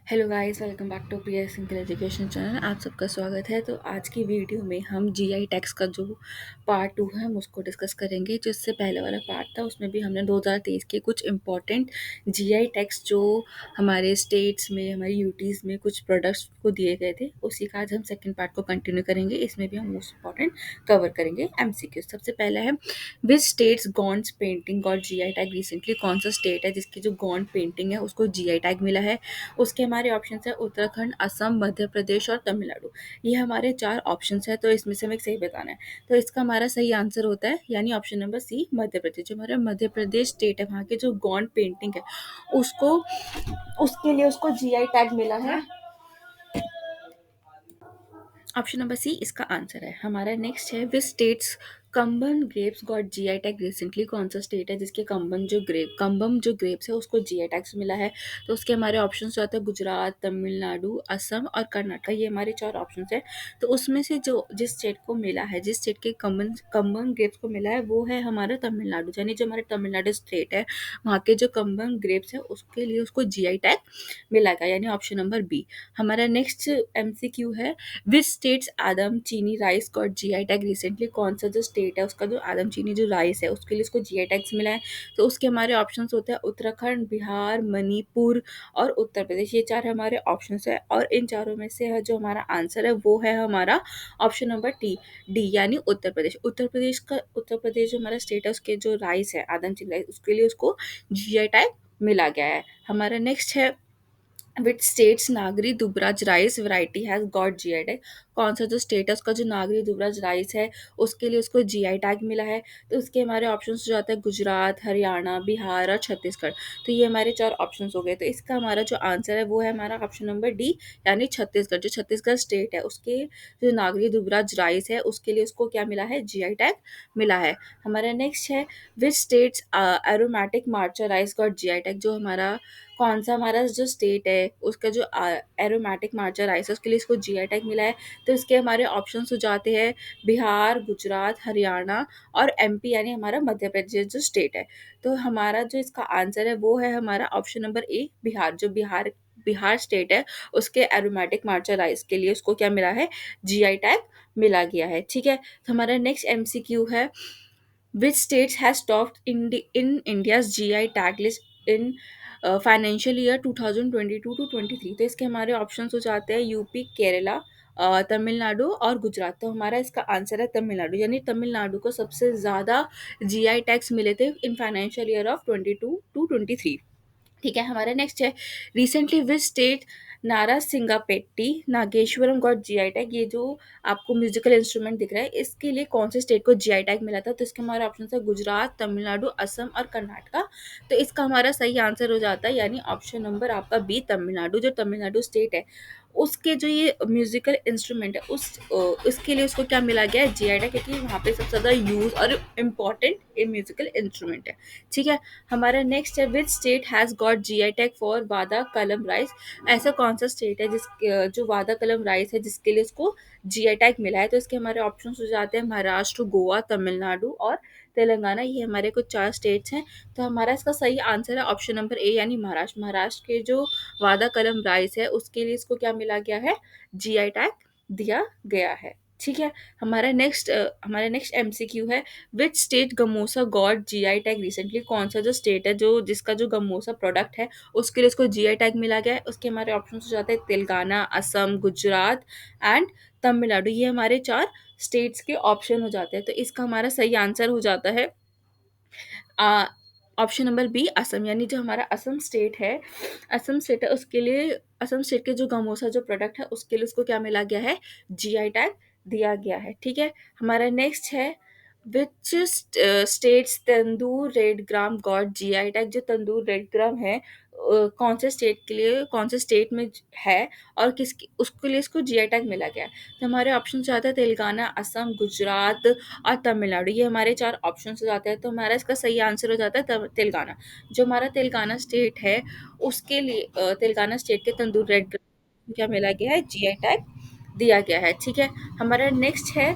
Hello guys, welcome back to Priya simple education channel. आप सबका स्वागत है। तो आज की वीडियो में हम जीआई टैक्स का जो पार्ट 2 है हम उसको डिस्कस करेंगे। जो इससे पहले वाला पार्ट था उसमें भी हमने 2023 के कुछ इंपॉर्टेंट जीआई टैक्स जो हमारे स्टेट्स में, हमारी यूटीज़ में कुछ प्रोडक्ट्स को दिए गए थे, उसी का आज हम सेकंड पार्ट को कंटिन्यू करेंगे। इसमें भी हम मोस्ट इंपॉर्टेंट कवर करेंगे एमसीक्यू। सबसे पहला है, विच स्टेट्स गॉन्ड्स पेंटिंग और जीआई टैग रिसेंटली। कौन सा स्टेट है जिसकी जो गॉन्ड पेंटिंग है उसको जीआई टैग मिला है। उसके हमारे ऑप्शन है उत्तराखंड, असम, मध्य प्रदेश और तमिलनाडु। ये हमारे चार ऑप्शन है, तो इसमें से हमें सही बताना है। तो इसका हमारा सही आंसर होता है यानी ऑप्शन नंबर सी, मध्य प्रदेश। जो हमारा मध्य प्रदेश स्टेट है, वहाँ के जो गॉन्ड पेंटिंग है उसको उसके लिए उसको जीआई टैग मिला है। ऑप्शन नंबर सी इसका आंसर है। हमारा नेक्स्ट है, which states कंबन grapes got GI tag recently. कौन सा स्टेट है जिसके कंबम जो ग्रेप्स है उसको जीआई टैग मिला है। तो उसके हमारे ऑप्शन जो आते हैं गुजरात, तमिलनाडु, असम और कर्नाटक। ये हमारे चार ऑप्शन है। तो उसमें से जो जिस स्टेट को मिला है, जिस स्टेट के कंबन ग्रेप्स को मिला है वो है हमारा तमिलनाडु। यानी जो हमारे तमिलनाडु स्टेट है वहाँ के जो कंबन ग्रेप्स है उसके लिए उसको जीआई टैग मिलेगा, यानी ऑप्शन नंबर बी। हमारा नेक्स्ट एमसीक्यू है, विच स्टेट्स आदम चीनी rice got GI tag recently. कौन सा जो स्टेट है उसका जो आदम चीनी जो राइस है उसके लिए उसको जीआई टैग्स मिला है। तो उसके हमारे ऑप्शंस होते हैं उत्तराखंड, बिहार, मणिपुर और उत्तर प्रदेश। ये चार हमारे ऑप्शंस है और इन चारों में से है जो हमारा आंसर है वो है हमारा ऑप्शन नंबर डी यानी उत्तर प्रदेश। उत्तर प्रदेश जो हमारा स्टेट है उसके जो राइस है आदम चीनी राइस उसके लिए उसको जीआई टैग मिला गया है। हमारा नेक्स्ट है, which states Nagari Dubraj rice variety has got GI tag. कौन सा जो स्टेट है उसका जो नागरी दुबराज राइस है उसके लिए उसको जीआई टैग मिला है। तो उसके हमारे ऑप्शन जो आते हैं गुजरात, हरियाणा, बिहार और छत्तीसगढ़। तो ये हमारे चार ऑप्शन हो गए। तो इसका हमारा जो आंसर है वो है हमारा ऑप्शन नंबर डी यानी छत्तीसगढ़। जो छत्तीसगढ़ स्टेट है उसके जो नागरी दुबराज राइस है उसके लिए उसको क्या मिला है, जीआई टैग मिला है। हमारा नेक्स्ट है, which states aromatic Marcha rice got GI tag. जो हमारा कौन सा हमारा जो स्टेट है उसका जो एरोमेटिक मार्चा राइस है उसके लिए इसको जीआई टैग मिला है। तो इसके हमारे ऑप्शंस हो जाते हैं बिहार, गुजरात, हरियाणा और एमपी यानी हमारा मध्य प्रदेश जो स्टेट है। तो हमारा जो इसका आंसर है वो है हमारा ऑप्शन नंबर ए बिहार। जो बिहार स्टेट है उसके एरोमेटिक मार्चा राइस के लिए उसको क्या मिला है, जीआई टैग मिला गया है। ठीक है। तो हमारा नेक्स्ट एमसीक्यू है, which states has topped in India's GI tag list in financial year 2022 to 23। तो इसके हमारे ऑप्शंस हो जाते हैं यूपी, केरला, तमिलनाडु और गुजरात। तो हमारा इसका आंसर है तमिलनाडु, यानी तमिलनाडु को सबसे ज़्यादा जीआई टैग्स मिले थे in financial year of 22 to 23। ठीक है। हमारा नेक्स्ट है, रिसेंटली विच स्टेट नारा सिंगापेट्टी नागेश्वरम गॉट जीआई टैग। ये जो आपको म्यूजिकल इंस्ट्रूमेंट दिख रहा है इसके लिए कौन से स्टेट को जीआई टैग मिला था। तो इसके हमारे ऑप्शन है गुजरात, तमिलनाडु, असम और कर्नाटका। तो इसका हमारा सही आंसर हो जाता है यानी ऑप्शन नंबर आपका बी तमिलनाडु। जो तमिलनाडु स्टेट है उसके जो ये म्यूजिकल इंस्ट्रूमेंट है उसके लिए उसको क्या मिला गया है, जीआई टैग, क्योंकि वहाँ पे सबसे ज़्यादा यूज और इम्पॉर्टेंट ये म्यूजिकल इंस्ट्रूमेंट है। ठीक है। हमारा नेक्स्ट है, which state has got GI tag for वादा कलम राइस। ऐसा कौन सा स्टेट है जो वादा कलम राइस है जिसके लिए उसको जीआई टैग मिला है। तो इसके हमारे ऑप्शन हो जाते हैं महाराष्ट्र, गोवा, तमिलनाडु और तेलंगाना। ये हमारे कुछ चार स्टेट्स हैं। तो हमारा इसका सही आंसर है ऑप्शन नंबर ए यानी महाराष्ट्र। महाराष्ट्र के जो वादा कलम राइस है उसके लिए इसको क्या मिला गया है, जीआई टैग दिया गया है। ठीक है। हमारा नेक्स्ट एमसीक्यू है, which state gamosa God GI tag recently. कौन सा जो स्टेट है जो जिसका जो गमोसा प्रोडक्ट है उसके लिए उसको जीआई टैग मिला गया है। उसके हमारे ऑप्शन हो जाते हैं तेलंगाना, असम, गुजरात एंड तमिलनाडु। ये हमारे चार स्टेट्स के ऑप्शन हो जाते हैं। तो इसका हमारा सही आंसर हो जाता है ऑप्शन नंबर बी असम। यानी जो हमारा असम स्टेट है, असम स्टेट है उसके लिए, असम स्टेट के जो गमोसा जो प्रोडक्ट है उसके लिए उसको क्या मिला गया है, जीआई टैग दिया गया है। ठीक है। हमारा नेक्स्ट है, which states tandoor red gram God GI tag. जो तंदूर रेड ग्राम है कौन से स्टेट के लिए, कौन से स्टेट में है और किस उसके लिए इसको जीआई टैग मिला गया है। तो हमारे ऑप्शन जाते हैं तेलंगाना, असम, गुजरात और तमिलनाडु। ये हमारे चार ऑप्शन हो जाते हैं। तो हमारा इसका सही आंसर हो जाता है तेलंगाना। जो हमारा तेलंगाना स्टेट है उसके लिए तेलंगाना स्टेट के तंदूर रेड ग्राम क्या मिला गया है, जीआई टैग दिया गया है। ठीक है। हमारा नेक्स्ट है,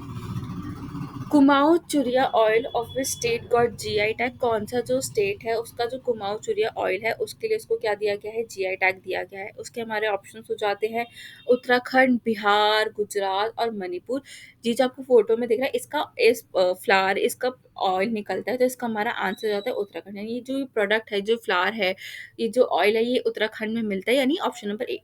Kumaon Churia oil of which state got GI tag? कौन सा जो स्टेट है उसका जो कुमाऊं चुरिया ऑयल है उसके लिए उसको क्या दिया गया है? जीआई टैग दिया गया है। उसके हमारे ऑप्शन हो जाते हैं उत्तराखंड, बिहार, गुजरात और मणिपुर। जी जो आपको फोटो में दिख रहा है इसका इस फ्लावर इसका ऑयल निकलता है, तो इसका हमारा आंसर हो जाता है उत्तराखंड। यानी ये जो प्रोडक्ट है, जो फ्लावर है, ये जो ऑयल है, ये उत्तराखंड में मिलता है, यानी ऑप्शन नंबर ए।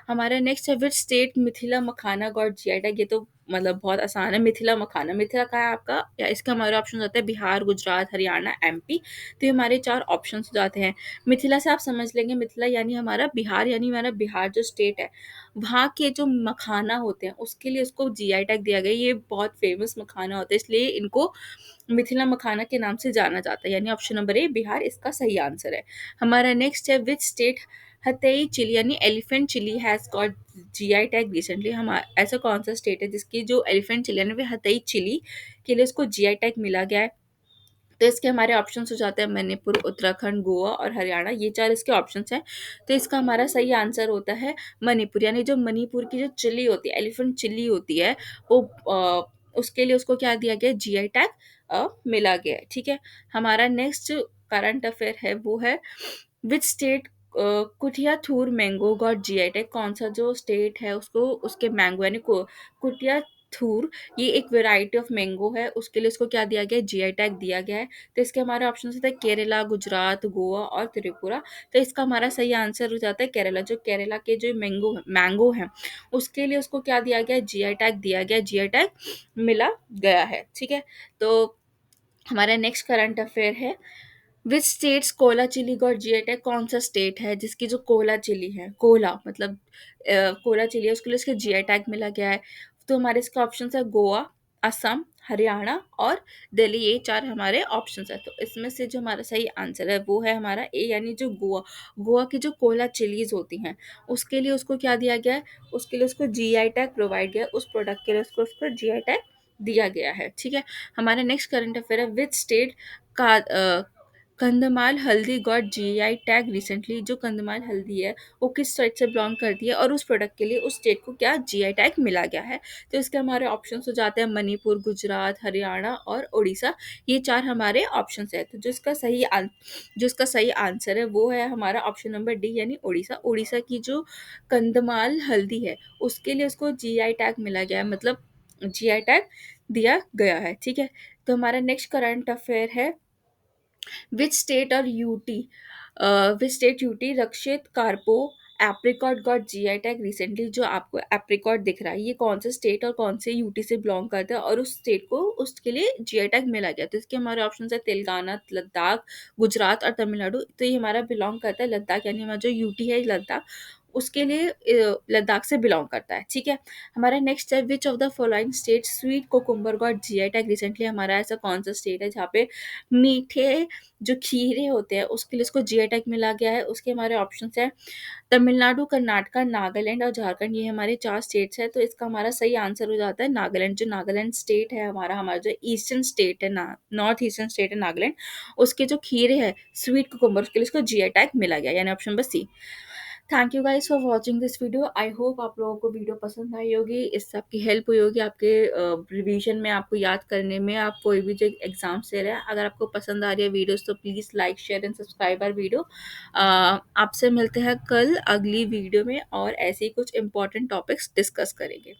हमारा नेक्स्ट है which state Mithila makhana got GI tag? ये तो मतलब बहुत आसान है। मिथिला मखाना, मिथिला का है आपका, या इसका हमारे ऑप्शन होता है बिहार, गुजरात, हरियाणा, एमपी। तो ये हमारे चार ऑप्शन हो जाते हैं। मिथिला से आप समझ लेंगे, मिथिला यानी हमारा बिहार, यानी हमारा बिहार जो स्टेट है वहाँ के जो मखाना होते हैं उसके लिए उसको जीआई टैग दिया गया। ये बहुत फेमस मखाना होता है, इसलिए इनको मिथिला मखाना के नाम से जाना जाता है, यानी ऑप्शन नंबर ए बिहार इसका सही आंसर है। हमारा नेक्स्ट है विच स्टेट हतई चिली यानी elephant chilli has got GI tag recently? हम ऐसा कौन सा स्टेट है जिसकी जो एलिफेंट चिली यानी हतई चिली के लिए उसको जीआई टैग मिला गया है? तो इसके हमारे ऑप्शंस हो जाते हैं मणिपुर, उत्तराखंड, गोवा और हरियाणा। ये चार इसके ऑप्शंस हैं। तो इसका हमारा सही आंसर होता है मणिपुर। यानी जो मणिपुर की जो चिल्ली होती है, एलिफेंट चिल्ली होती है, वो उसके लिए उसको क्या दिया गया? जीआई टैग मिला गया है। ठीक है। हमारा नेक्स्ट करंट अफेयर है वो है विच स्टेट कुटिया थूर मैंगो गॉट जीआई टैग? कौन सा जो स्टेट है उसको उसके मैंगो यानी कुटिया थूर, ये एक वेराइटी ऑफ मैंगो है, उसके लिए इसको क्या दिया गया है? जीआई टैग दिया गया है। तो इसके हमारे ऑप्शन होते हैं केरला, गुजरात, गोवा और त्रिपुरा। तो इसका हमारा सही आंसर हो जाता है केरला। जो केरला के जो मैंगो हैं उसके लिए उसको क्या दिया गया है? जीआई टैग दिया गया, जीआई टैग मिला गया है। ठीक है। तो हमारा नेक्स्ट करंट अफेयर है which states Kola chilli got GI tag? कौन सा स्टेट है जिसकी जो कोला चिली है, कोला मतलब कोला चिली है, उसके लिए उसके जीआई टैग मिला गया है? तो हमारे इसके ऑप्शन है गोवा, असम, हरियाणा और दिल्ली। ये चार हमारे ऑप्शंस है। तो इसमें से जो हमारा सही आंसर है वो है हमारा ए, यानी जो गोवा। गोवा की जो कोला चिलीज होती हैं उसके लिए उसको क्या दिया गया है? उसके लिए उसको जीआई टैग प्रोवाइड किया है। उस प्रोडक्ट के लिए उसको उसको जीआई टैग दिया गया है। ठीक है। हमारा नेक्स्ट करंट अफेयर है विच स्टेट का कंधमाल हल्दी गॉट जीआई टैग रिसेंटली? जो कंधमाल हल्दी है वो किस स्टेट से बिलोंग करती है और उस प्रोडक्ट के लिए उस स्टेट को क्या जीआई टैग मिला गया है? तो इसके हमारे ऑप्शंस हो जाते हैं मणिपुर, गुजरात, हरियाणा और उड़ीसा। ये चार हमारे ऑप्शंस है। तो जो इसका सही आंसर है वो है हमारा ऑप्शन नंबर डी, यानी उड़ीसा। उड़ीसा की जो कंधमाल हल्दी है उसके लिए उसको जीआई टैग मिला गया है, मतलब जीआई टैग दिया गया है। ठीक है। तो हमारा नेक्स्ट करंट अफेयर है विच स्टेट और UT which state UT Raktsey Karpo apricot got GI tag recently? जो आपको एप्रिकॉट दिख रहा है ये कौन से स्टेट और कौन से यूटी से बिलोंग करता है और उस स्टेट को उसके लिए जीआई टैग मिला गया? तो इसके हमारे ऑप्शन है तेलंगाना, लद्दाख, गुजरात और तमिलनाडु। तो ये हमारा बिलोंग करता है लद्दाख, यानी हमारा जो यूटी है लद्दाख उसके लिए लद्दाख से बिलोंग करता है। ठीक है। हमारा नेक्स्ट है which of the following state sweet cucumber got GI tag recently? हमारा ऐसा कौन सा स्टेट है जहाँ पे मीठे जो खीरे होते हैं उसके लिए इसको जीआई टैग मिला गया है? उसके हमारे ऑप्शंस हैं तमिलनाडु, कर्नाटका, नागालैंड और झारखंड। ये हमारे चार स्टेट्स हैं। तो इसका हमारा सही आंसर हो जाता है नागालैंड। जो नागालैंड स्टेट है हमारा हमारा जो ईस्टर्न स्टेट है ना, नॉर्थ ईस्टर्न स्टेट है नागालैंड, उसके जो खीरे हैं स्वीट कुकुम्बर उसके लिए इसको जीआई टैग मिला गया, यानी option number C. Thank you guys for watching this video. I hope आप लोगों को वीडियो पसंद आई होगी, इससे आपकी हेल्प हुई होगी आपके रिवीजन में, आपको याद करने में। आप कोई भी जो एग्जाम से रहे हैं, अगर आपको पसंद आ रही है वीडियोस तो please like, share and subscribe our video. आपसे मिलते हैं कल अगली वीडियो में और ऐसे ही कुछ इंपॉर्टेंट टॉपिक्स डिस्कस करेंगे।